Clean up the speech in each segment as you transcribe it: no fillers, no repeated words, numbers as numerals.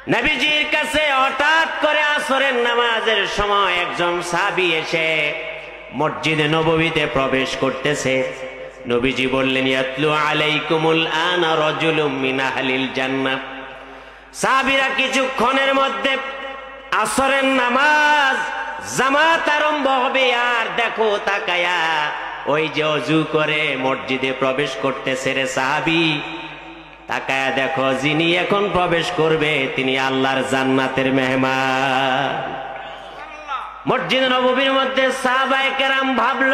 নবীজির কাছে হঠাৎ করে আসরের নামাজের সময় একজন সাহাবী এসে মসজিদে নববীতে প্রবেশ করতেছে। নবীজি বললেন, ইয়াতলু আলাইকুমুল আনা রাজুলুম মিন আহলিল জান্নাহ। সাহাবীরা কিছুক্ষণের মধ্যে আসরের নামাজ জামাত আরম্ভ হবে, আর দেখো তাকায়া ওই যে ওযু করে মসজিদে প্রবেশ করতেছে রে সাহাবী, তাকায়া দেখো যিনি এখন প্রবেশ করবে তিনি আল্লাহর জান্নাতের মেহমান। মসজিদ নববীর মধ্যে সাহাবায়ে কেরাম ভাবল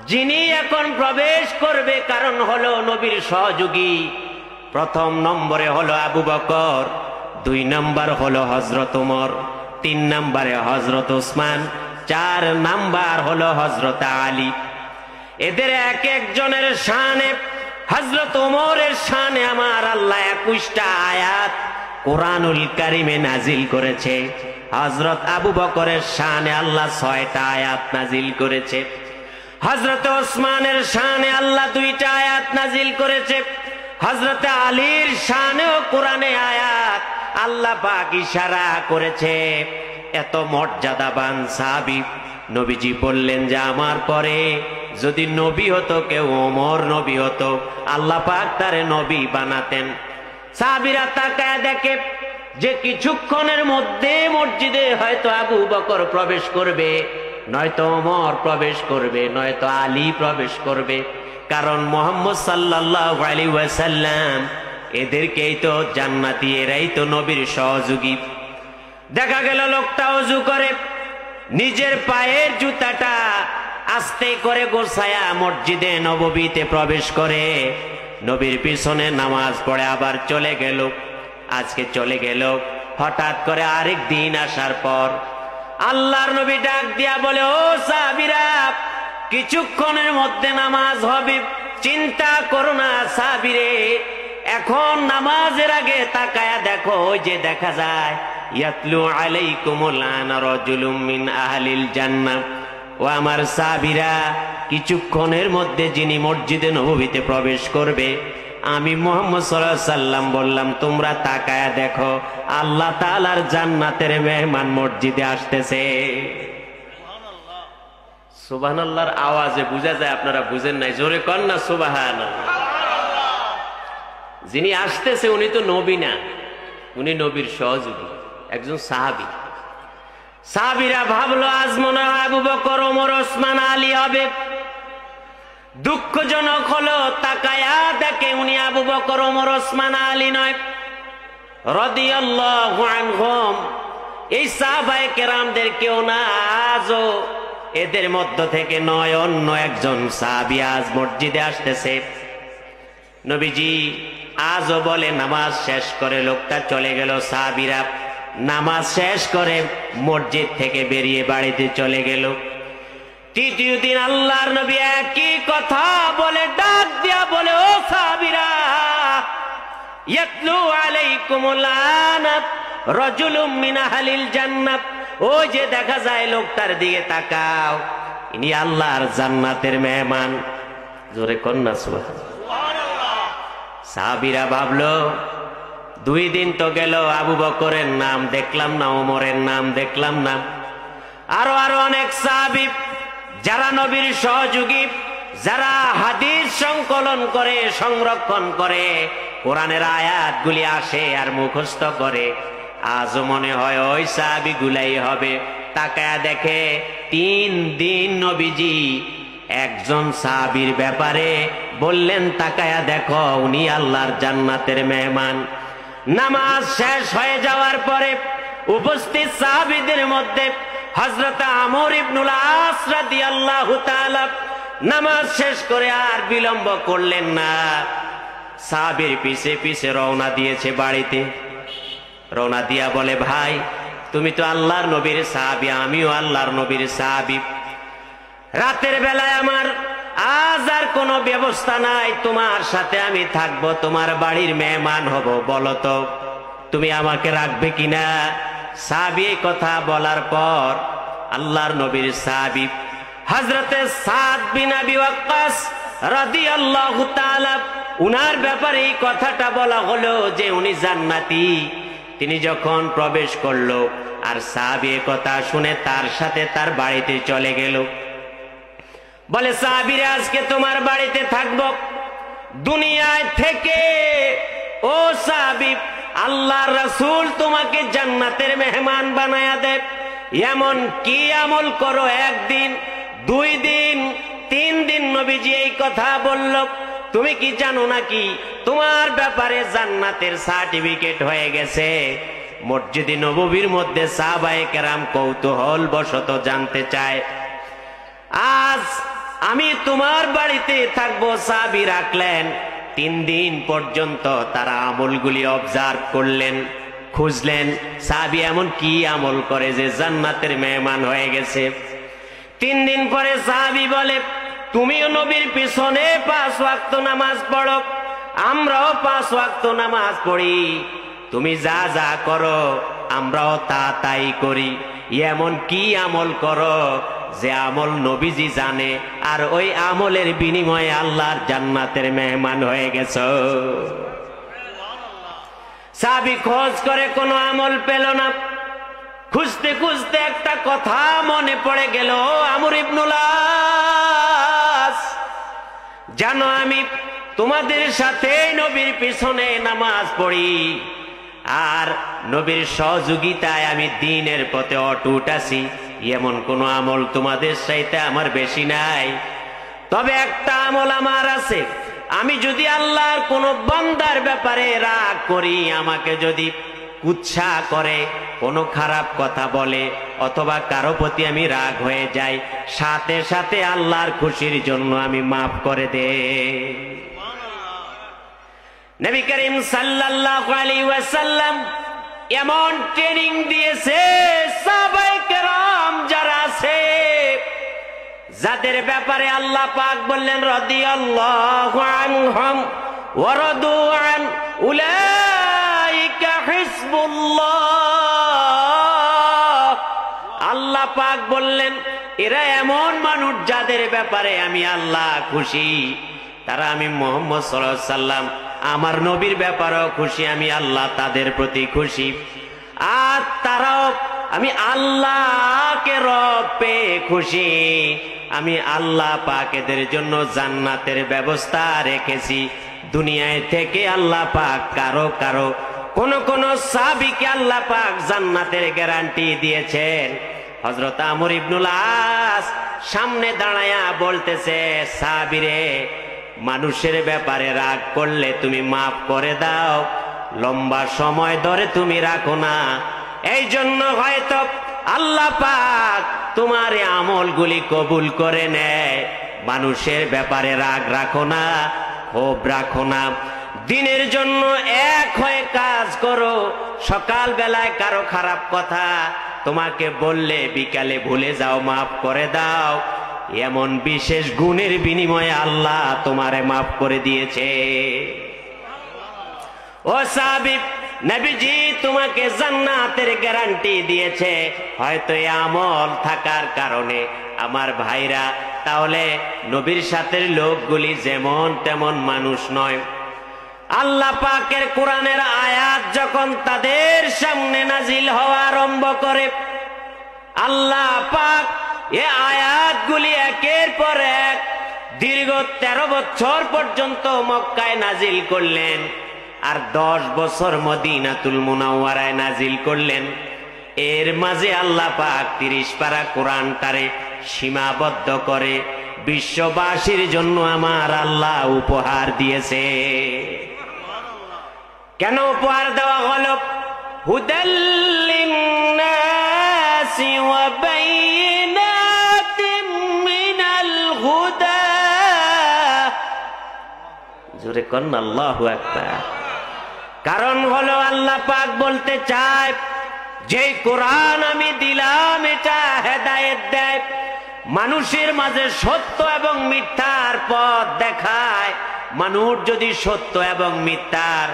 যিনি এখন প্রবেশ করবে কারণ হলো নবীর সহযোগী। প্রথম নম্বরে হলো আবু বকর, 2 নম্বর হলো হযরত ওমর, 3 নম্বরে হযরত ওসমান, 4 নাম্বার হলো হযরত আলী। এদের এক একজনের শানে, হযরত ওমরের শানে আমার আল্লাহ 21টা আয়াত কোরআনুল কারীমে নাজিল করেছে। হযরত আবু বকরের শানে আল্লাহ 6টা আয়াত নাজিল করেছে। হযরত ওসমানের শানে আল্লাহ 2টা আয়াত নাজিল করেছে। হযরত আলীর শানেও কোরআনে আয়াত আল্লাহ পাক ইশারা করেছে। এত মর্যাদাবান সাহাবী। নবীজি বললেন যে আমার পরে যদি নবী হতো কেউ, ওমর নবী হতো, আল্লাহ পাক তারে নবী বানাতেন। সাহাবীরা তাকায় দেখে যে কিছুক্ষণের মধ্যে মসজিদে হয়তো আবু বকর প্রবেশ করবে, নয়তো ওমর প্রবেশ করবে, নয়তো আলী প্রবেশ করবে। কারণ মুহাম্মদ সাল্লাল্লাহু আলাইহি ওয়াসাল্লাম এদেরকেই তো জান্নাতি, এরাই তো নবীর সহযোগী। দেখা গেল লোকটা ওযু করে নিজের পায়ের জুতাটা আস্তে করে গোছায়া মসজিদে নববীতে প্রবেশ করে, নবীর পিছনে নামাজ পড়ে আবার চলে গেল। আজকে চলে গেল, হঠাৎ করে আরেক দিন আসার পর আল্লাহর নবী ডাক দিয়া বলে, ও সাহাবীরা, কিছুক্ষণের মধ্যে নামাজ হবে, চিন্তা করো না সাহাবীরে। এখন নামাজের আগে তাকায়া দেখো, ওই যে দেখা যায় ইয়াতলু আলাইকুমুল আনা রাজুলুম মিন আহলিল জান্নাহ। ও আমার সাহাবীরা, কিছুক্ষণের মধ্যে যিনি মসজিদে নববীতে প্রবেশ করবে, আমি মুহাম্মদ সাল্লাল্লাহু আলাইহি সাল্লাম বললাম তোমরা তাকায়া দেখো, আল্লাহ তাআলার জান্নাতের মেহমান মসজিদে আসতেছে। সুবহানাল্লাহর আওয়াজে বোঝা যায় আপনারা বুঝেন নাই, জোরে কর না সুবহানাল্লাহ। যিনি আসতেছে উনি তো নবী না, উনি নবীর সহযোগী, একজন সাহাবী। সাহাবীরা ভাবলো আজ মনে হয় আবু বকর, ওমর, ওসমান, আলী হবে। দুঃখজনক হলো তাকায়া দেখে উনি আবু বকর, ওমর, ওসমান, আলী নয়, রাদিয়াল্লাহু আনহুম। এই সাহাবায়ে কেরামদের কেউ না, আজও এদের মধ্য থেকে নয়, অন্য একজন সাহাবী আজ মসজিদে আসতেছে। নবীজি আজও বলে নামাজ শেষ করে লোকটা চলে গেল। সাহাবীরা নামাজ শেষ করে মসজিদ থেকে বেরিয়ে বাড়িতে চলে গেল। তৃতীয় দিন আল্লাহর নবী একই কথা বলে ডাক দিয়া বলে, ও সাহাবীরা, ইয়াতলু আলাইকুমুল আনা রাজুলুম মিন আহলিল জান্নাহ। ওই যে দেখা যায় লোকটার দিকে তাকাও, ইনি আল্লাহর জান্নাতের মেহমান। জোরে কন্যা সুবহানাল্লাহ। সাহাবীরা ভাবলো 2 দিন তো গেল, আবু বকরের নাম দেখলাম না, ওমরের নাম দেখলাম না। আরো অনেক সাহাবী যারা নবীর সহযোগী, যারা হাদিস সংকলন করে, সংরক্ষণ করে, কোরআনের আয়াতগুলি আসে আর মুখস্থ করে, আজও মনে হয় ওই সাহাবী গুলাই হবে। তাকায়া দেখে 3 দিন নবীজি একজন সাহাবীর ব্যাপারে বললেন, তাকায়া দেখো উনি আল্লাহর জান্নাতের মেহমান। নামাজ শেষ হয়ে যাওয়ার পরে উপস্থিত সাহাবীদের মধ্যে হযরত আমর ইবনুল আস রাদিয়াল্লাহু তাআলা নামাজ শেষ করে আর বিলম্ব করলেন না, সাহাবীর পিছে পিছে রওনা দিয়েছে বাড়িতে। রওনা দিয়া বলে, ভাই তুমি তো আল্লাহর নবীর সাহাবী, আমিও আল্লাহর নবীর সাহাবী। রাতের বেলায় আমার আজ আর কোনো ব্যবস্থা নাই, তোমার সাথে আমি থাকবো, তোমার বাড়ির মেহমান হব, বলো তো তুমি আমাকে রাখবে কিনা? সাহাবী এই কথা বলার পর আল্লাহর নবীর সাহাবী হযরতে সাদ বিন আবি ওয়াক্কাস রাদিয়াল্লাহু তাআলা, উনার ব্যাপারে এই কথাটা বলা হলো যে উনি জান্নাতি। তিনি যখন প্রবেশ করলো আর সাহাবী কথা শুনে তার সাথে তার বাড়িতে চলে গেল। বলে সাহাবীরা আজকে তোমার বাড়িতে থাকবো, দুনিয়ায় থেকে ও সাহাবী আল্লাহর রাসূল তোমাকে জান্নাতের মেহমান বানায়া দেব। এমন কি আমল করো, একদিন 2 দিন 3 দিন নবীজি এই কথা বলল। তুমি কি জানো নাকি তোমার ব্যাপারে জান্নাতের সার্টিফিকেট হয়ে গেছে? মসজিদে নববীর মধ্যে সাহাবায়ে কেরাম কৌতূহল বশত জানতে চায়, আজ আমি তোমার বাড়িতে থাকবো। সাহাবী রাখলেন 3 দিন পর্যন্ত, তারা আমলগুলি অবজার্ভ করলেন, খুঁজলেন সাহাবী এমন কি আমল করে যে জান্নাতের মেহমান হয়ে গেছে। 3 দিন পরে সাহাবী বলে, তুমিও নবীর পিছনে 5 ওয়াক্ত নামাজ পড়ো, আমরাও 5 ওয়াক্ত নামাজ পড়ি, তুমি যা যা করো আমরাও তা তাই করি। এমন কি আমল করো যে আমল নবীজি জানে, আর ওই আমলের বিনিময়ে আল্লাহর জান্নাতের মেহমান হয়ে গেছো? সাহাবী খোঁজ করে কোনো আমল পেল না। খুঁজতে খুঁজতে একটা কথা মনে পড়ে গেল, আমর ইবনুল আস, জানো আমি তোমাদের সাথে নবীর পিছনে নামাজ পড়ি, আর নবীর সহযোগিতায় আমি দ্বীনের পথে অটুট আছি। এমন কোন আমল তোমাদের চাইতে আমার বেশি নাই, তবে একটা আমল আমার আছে। আমি যদি আল্লাহর কোন বান্দার ব্যাপারে রাগ করি, আমাকে যদি কুৎসা করে, কোনো খারাপ কথা বলে, অথবা কারো প্রতি আমি রাগ হয়ে যাই, সাথে সাথে আল্লাহর খুশির জন্য আমি মাফ করে দেই। নবী করিম সাল্লাল্লাহু আলাইহি ওয়াসাল্লাম এমন ট্রেনিং দিয়েছে সাহাবায়ে কেরাম যারা আছে, যাদের ব্যাপারে আল্লাহ পাক বললেন রাদিয়াল্লাহু আনহুম ওয়া রাদু আন উলাইকা হিজবুল্লাহ। আল্লাহ পাক বললেন এরা এমন মানুষ যাদের ব্যাপারে আমি আল্লাহ খুশি, তারা আমি মুহাম্মদ সাল্লাল্লাহু আলাইহি ওয়াসাল্লাম আমার নবীর ব্যাপারেও খুশি, আমি আল্লাহ তাদের প্রতি খুশি, আর তারাও আমি আল্লাহকে রব পেয়ে খুশি। আমি আল্লাহ পাক এদের জন্য জান্নাতের ব্যবস্থা রেখেছি। দুনিয়ায় থেকে আল্লাহ পাক কারো কারো কোন কোন সাহাবীকে আল্লাহ পাক জান্নাতের গ্যারান্টি দিয়েছেন। হযরত আমর ইবনুল আস সামনে দাঁড়ায়া বলতেছে, সাহাবীরে মানুষের ব্যাপারে রাগ করলে তুমি মাফ করে দাও, লম্বা সময় ধরে তুমি রাখো না, এই জন্য হয়তো আল্লাহ পাক তোমার আমলগুলি কবুল করে নেয়। মানুষের ব্যাপারে রাগ রাখো না, ক্ষোভ রাখো না, দিনের জন্য এক হয়ে কাজ করো। সকাল বেলায় কারো খারাপ কথা তোমাকে বললে বিকালে ভুলে যাও, মাফ করে দাও। এমন বিশেষ গুণের বিনিময়ে আল্লাহ তোমারে মাফ করে দিয়েছে। ও সাহাবী, নবীজি তোমাকে জান্নাতের গ্যারান্টি দিয়েছে। হয়তো এই আমল থাকার কারণে আমার ভাইরা, তাহলে নবীর সাথে লোকগুলি যেমন তেমন মানুষ নয়। আল্লাহ পাকের কোরআনের আয়াত যখন তাদের সামনে নাজিল হওয়া আরম্ভ করে, আল্লাহ পাক এ আয়াতগুলি একের পর এক দীর্ঘ 13 বছর পর্যন্ত মক্কায় নাজিল করলেন, আর 10 বছর মদিনাতুল মুনাওয়ারায় নাজিল করলেন। এর মাঝে আল্লাহ পাক 30 পারা কোরআনটারে সীমাবদ্ধ করে বিশ্ববাসীর জন্য আমার আল্লাহ উপহার দিয়েছে। কেন উপহার দেওয়া হলো? হুদাল লিন্নাসি ওয়া বাইয়িনাতিম মিনাল হুদা। জোরে কোন আল্লাহু আকবার। কারণ হলো আল্লাহ পাক বলতে চায়, যে কোরআন আমি দিলাম এটা হেদায়েত দেয়, মানুষের মাঝে সত্য এবং মিথ্যার পথ দেখায়। মানুষ যদি সত্য এবং মিথ্যার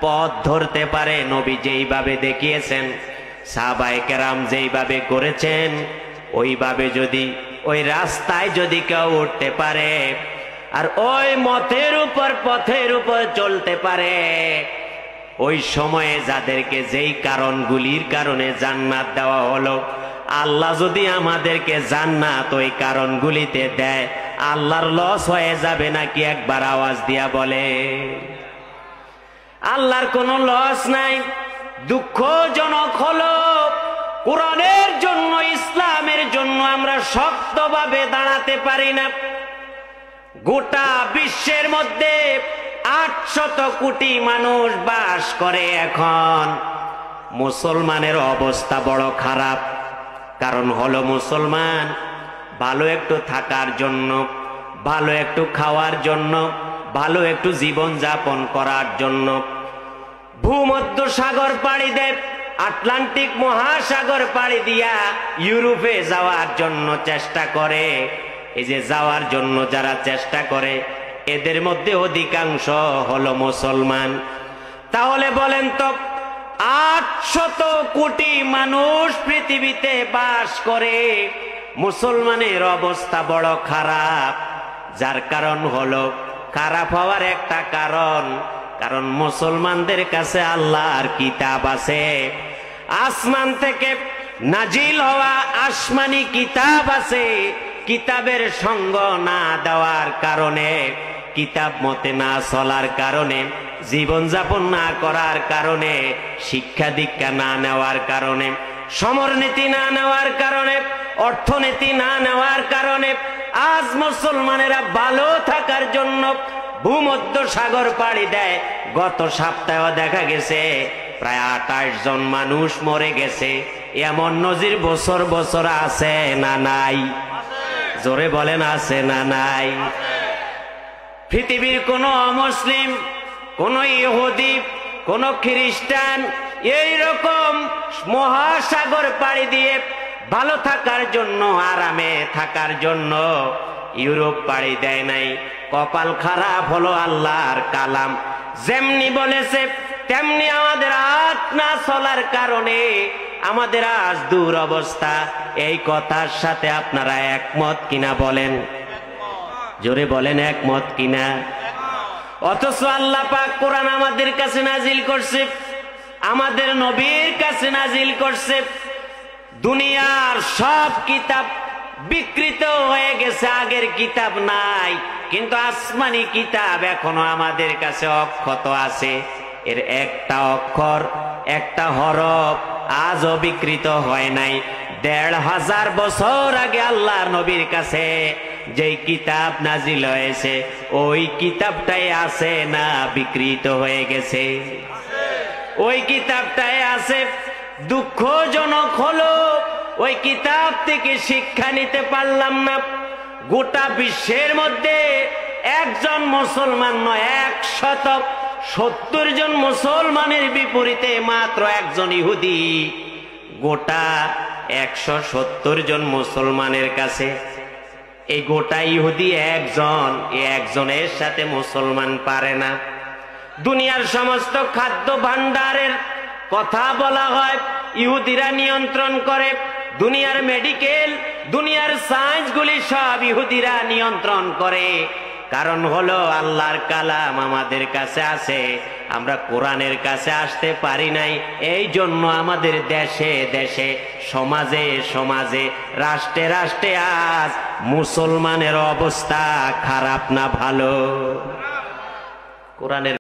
পথ ধরতে পারে, নবী যেইভাবে দেখিয়েছেন, সাহাবায়ে কেরাম যেইভাবে করেছেন, ওইভাবে যদি ওই রাস্তায় যদি কেউ উঠতে পারে আর ওই পথের উপর চলতে পারে, ওই সময়ে যাদেরকে যেই কারণগুলির কারণে জান্নাত দেওয়া হলো, আল্লাহ যদি আমাদেরকে জান্নাত ওই কারণগুলিতে দেয়, আল্লাহর লস হয়ে যাবে নাকি? একবার আওয়াজ দিয়া বলে। আল্লাহর কোনো লস নাই। দুঃখজনক হলো কোরআনের জন্য, ইসলামের জন্য আমরা শক্তভাবে দাঁড়াতে পারি না। গোটা বিশ্বের মধ্যে 800 কোটি মানুষ বাস করে। এখন মুসলমানের অবস্থা বড় খারাপ। কারণ হলো মুসলমান ভালো একটু থাকার জন্য, ভালো একটু খাওয়ার জন্য, ভালো একটু জীবন যাপন করার জন্য ভূমধ্য সাগর পাড়ি দেয়, আটলান্টিক মহাসাগর পাড়ি দিয়া ইউরোপে যাওয়ার জন্য চেষ্টা করে। এই যে যাওয়ার জন্য যারা চেষ্টা করে, এদের মধ্যে অধিকাংশ হলো মুসলমান। তাহলে বলেন তো, 800 কোটি মানুষ পৃথিবীতে বাস করে, মুসলমানের অবস্থা বড় খারাপ। যার কারণ হলো, খারাপ হওয়ার একটা কারণ মুসলমানদের কাছে আল্লাহর কিতাব আছে। আসমান থেকে নাজিল হওয়া আসমানি কিতাব আছে। কিতাবের সঙ্গ না দেওয়ার কারণে, কিতাব মতে না চলার কারণে, জীবনযাপন না করার কারণে, শিক্ষা দীক্ষা না নেওয়ার কারণে, সমরনীতি না নেওয়ার কারণে, অর্থনীতি না নেওয়ার কারণে আজ মুসলমানেরা ভালো থাকার জন্য ভূমধ্য সাগর পাড়ি দেয়। গত সপ্তাহে দেখা গেছে প্রায় 28 জন মানুষ মরে গেছে। এমন নজির বছর বছর আছে না নাই? জোরে বলেন, আছে না নাই? পৃথিবীর কোন অমুসলিম, কোন ইহুদি, কোন খ্রিস্টান এইরকম মহাসাগর পাড়ি দিয়ে ভালো থাকার জন্য, আরামে থাকার জন্য ইউরোপ পাড়ি দেয় নাই। কপাল খারাপ হলো আল্লাহর কালাম যেমনি বলেছে তেমনি আমাদের হাত না চলার কারণে আমাদের আজ দূর অবস্থা। এই কথার সাথে আপনারা একমত কিনা বলেন? জোরে বলেন, একমত কিনা? অথচ আল্লাহ পাক কোরআন আমাদের কাছে নাজিল করছে, আমাদের নবীর কাছে নাজিল করছে। দুনিয়ার সব কিতাব বিকৃত হয়ে গেছে, আগের কিতাব নাই, কিন্তু আসমানি কিতাব এখনো আমাদের কাছে অক্ষত আছে। এর একটা অক্ষর, একটা হরফ আজও বিকৃত হয় নাই। 1500 বছর আগে আল্লাহর নবীর কাছে যেই কিতাব নাজিল হয়েছে, ওই কিতাবটাই আছে না বিকৃত হয়ে গেছে? ওই কিতাবটাই আছে। দুঃখজনক হলো ওই কিতাব থেকে শিক্ষা নিতে পারলাম না। গোটা বিশ্বের মধ্যে একজন মুসলমান নয়, 170 জন মুসলমানের বিপরীতে মাত্র একজন ইহুদি। গোটা 170 জন মুসলমানের কাছে এই গোটা ইহুদি একজন, এই একজনের সাথে মুসলমান পারে না। দুনিয়ার সমস্ত খাদ্য ভান্ডারের কথা বলা হয় ইহুদিরা নিয়ন্ত্রণ করে। দুনিয়ার মেডিকেল, দুনিয়ার সায়েন্স গুলি সব ইহুদিরা নিয়ন্ত্রণ করে। কারণ হলো আল্লাহর কালাম আমাদের কাছে আছে, আমরা কোরআনের কাছে আসতে পারি নাই। এই জন্য আমাদের দেশে দেশে, সমাজে সমাজে, রাষ্ট্রে রাষ্ট্রে আজ মুসলমানের অবস্থা খারাপ না ভালো? কোরআনের